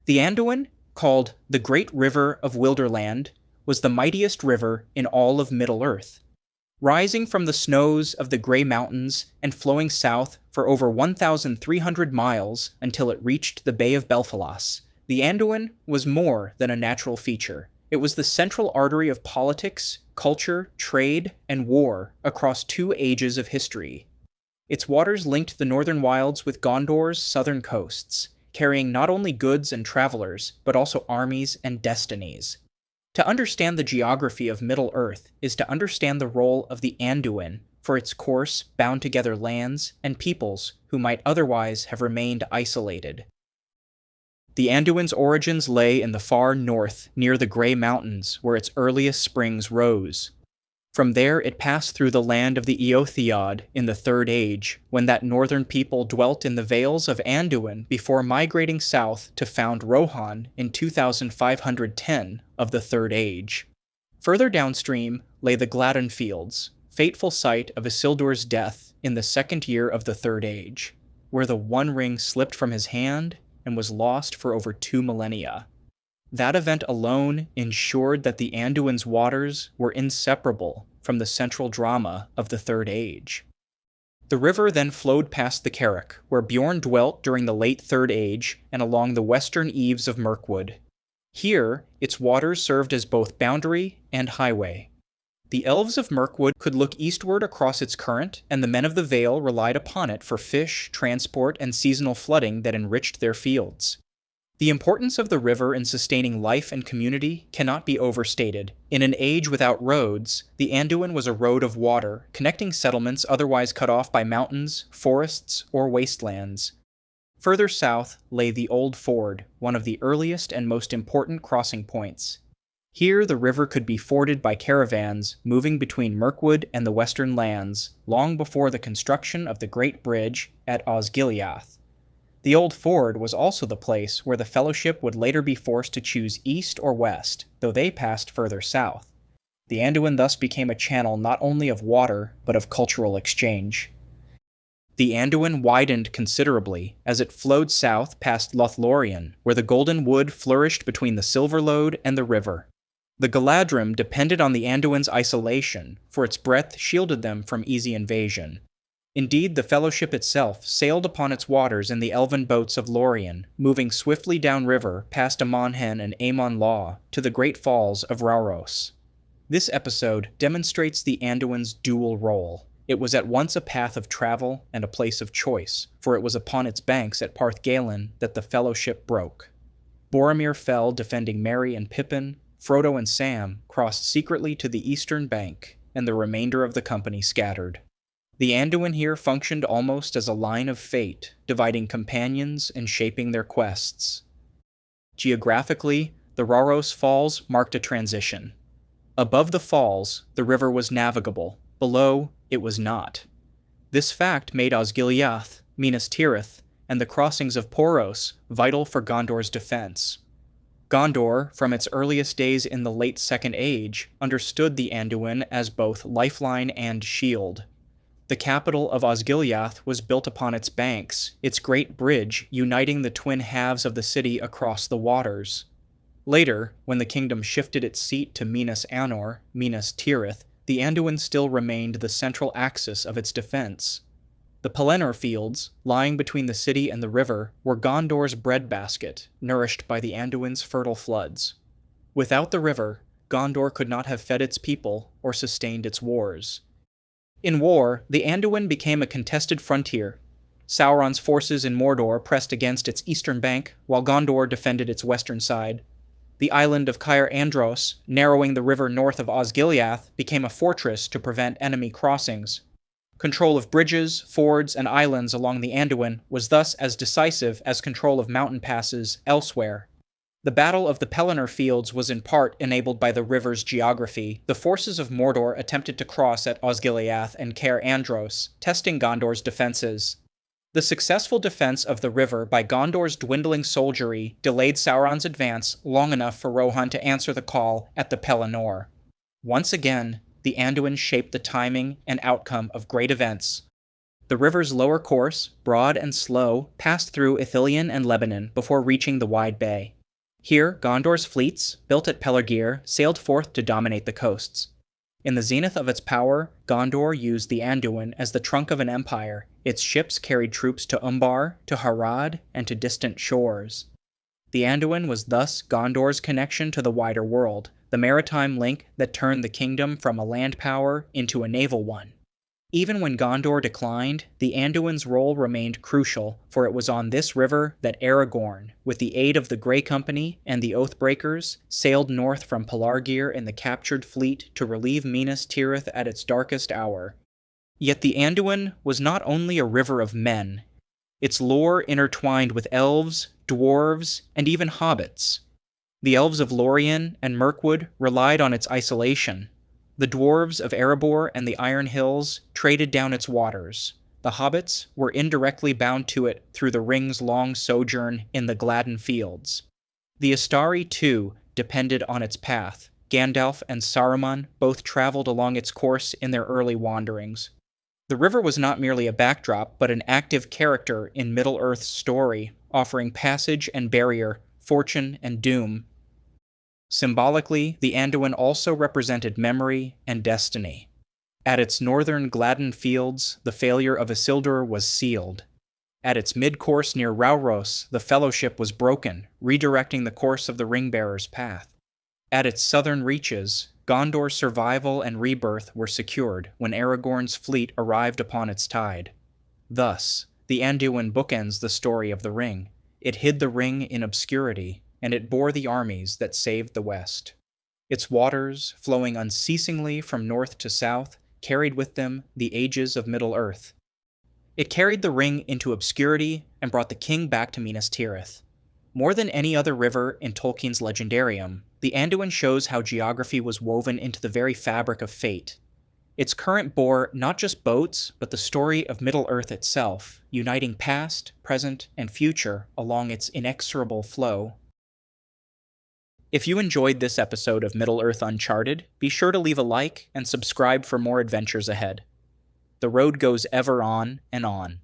The Anduin, called the Great River of Wilderland, was the mightiest river in all of Middle-earth. Rising from the snows of the Grey Mountains and flowing south for over 1,300 miles until it reached the Bay of Belfalas, the Anduin was more than a natural feature. It was the central artery of politics, culture, trade, and war across 2 ages of history. Its waters linked the northern wilds with Gondor's southern coasts, carrying not only goods and travelers, but also armies and destinies. To understand the geography of Middle-earth is to understand the role of the Anduin for its course bound together lands and peoples who might otherwise have remained isolated. The Anduin's origins lay in the far north near the Grey Mountains where its earliest springs rose. From there it passed through the land of the Eotheod in the Third Age, when that northern people dwelt in the vales of Anduin before migrating south to found Rohan in 2510 of the Third Age. Further downstream lay the Gladden Fields, fateful site of Isildur's death in the second year of the Third Age, where the One Ring slipped from his hand and was lost for over 2 millennia. That event alone ensured that the Anduin's waters were inseparable from the central drama of the Third Age. The river then flowed past the Carrick, where Bjorn dwelt during the late Third Age and along the western eaves of Mirkwood. Here, its waters served as both boundary and highway. The elves of Mirkwood could look eastward across its current, and the men of the Vale relied upon it for fish, transport, and seasonal flooding that enriched their fields. The importance of the river in sustaining life and community cannot be overstated. In an age without roads, the Anduin was a road of water, connecting settlements otherwise cut off by mountains, forests, or wastelands. Further south lay the Old Ford, one of the earliest and most important crossing points. Here the river could be forded by caravans moving between Mirkwood and the western lands, long before the construction of the Great Bridge at Osgiliath. The Old Ford was also the place where the Fellowship would later be forced to choose east or west, though they passed further south. The Anduin thus became a channel not only of water, but of cultural exchange. The Anduin widened considerably as it flowed south past Lothlorien, where the golden wood flourished between the Silverlode and the river. The Galadrim depended on the Anduin's isolation, for its breadth shielded them from easy invasion. Indeed, the Fellowship itself sailed upon its waters in the elven boats of Lorien, moving swiftly downriver past Amonhen and Amon Law to the great falls of Rauros. This episode demonstrates the Anduin's dual role. It was at once a path of travel and a place of choice, for it was upon its banks at Parthgalen that the Fellowship broke. Boromir fell defending Merry and Pippin, Frodo and Sam crossed secretly to the eastern bank, and the remainder of the company scattered. The Anduin here functioned almost as a line of fate, dividing companions and shaping their quests. Geographically, the Rauros Falls marked a transition. Above the falls, the river was navigable. Below, it was not. This fact made Osgiliath, Minas Tirith, and the crossings of Poros vital for Gondor's defense. Gondor, from its earliest days in the late Second Age, understood the Anduin as both lifeline and shield. The capital of Osgiliath was built upon its banks, its great bridge uniting the twin halves of the city across the waters. Later, when the kingdom shifted its seat to Minas Anor, Minas Tirith, the Anduin still remained the central axis of its defense. The Pelennor Fields, lying between the city and the river, were Gondor's breadbasket, nourished by the Anduin's fertile floods. Without the river, Gondor could not have fed its people or sustained its wars. In war, the Anduin became a contested frontier. Sauron's forces in Mordor pressed against its eastern bank, while Gondor defended its western side. The island of Caer Andros, narrowing the river north of Osgiliath, became a fortress to prevent enemy crossings. Control of bridges, fords, and islands along the Anduin was thus as decisive as control of mountain passes elsewhere. The Battle of the Pelennor Fields was in part enabled by the river's geography. The forces of Mordor attempted to cross at Osgiliath and Caer Andros, testing Gondor's defenses. The successful defense of the river by Gondor's dwindling soldiery delayed Sauron's advance long enough for Rohan to answer the call at the Pelennor. Once again, the Anduin shaped the timing and outcome of great events. The river's lower course, broad and slow, passed through Ithilien and Lebanon before reaching the wide bay. Here, Gondor's fleets, built at Pelargir, sailed forth to dominate the coasts. In the zenith of its power, Gondor used the Anduin as the trunk of an empire. Its ships carried troops to Umbar, to Harad, and to distant shores. The Anduin was thus Gondor's connection to the wider world, the maritime link that turned the kingdom from a land power into a naval one. Even when Gondor declined, the Anduin's role remained crucial, for it was on this river that Aragorn, with the aid of the Grey Company and the Oathbreakers, sailed north from Pelargir in the captured fleet to relieve Minas Tirith at its darkest hour. Yet the Anduin was not only a river of men. Its lore intertwined with elves, dwarves, and even hobbits. The elves of Lorien and Mirkwood relied on its isolation. The dwarves of Erebor and the Iron Hills traded down its waters. The hobbits were indirectly bound to it through the ring's long sojourn in the Gladden Fields. The Astari, too, depended on its path. Gandalf and Saruman both traveled along its course in their early wanderings. The river was not merely a backdrop, but an active character in Middle-earth's story, offering passage and barrier, fortune and doom. Symbolically, the Anduin also represented memory and destiny. At its northern Gladden Fields, the failure of Isildur was sealed. At its mid-course near Rauros, the Fellowship was broken, redirecting the course of the Ringbearer's path. At its southern reaches, Gondor's survival and rebirth were secured when Aragorn's fleet arrived upon its tide. Thus, the Anduin bookends the story of the ring. It hid the ring in obscurity, and it bore the armies that saved the West. Its waters, flowing unceasingly from north to south, carried with them the ages of Middle-earth. It carried the ring into obscurity and brought the king back to Minas Tirith. More than any other river in Tolkien's legendarium, the Anduin shows how geography was woven into the very fabric of fate. Its current bore not just boats, but the story of Middle-earth itself, uniting past, present, and future along its inexorable flow. If you enjoyed this episode of Middle-earth Uncharted, be sure to leave a like and subscribe for more adventures ahead. The road goes ever on and on.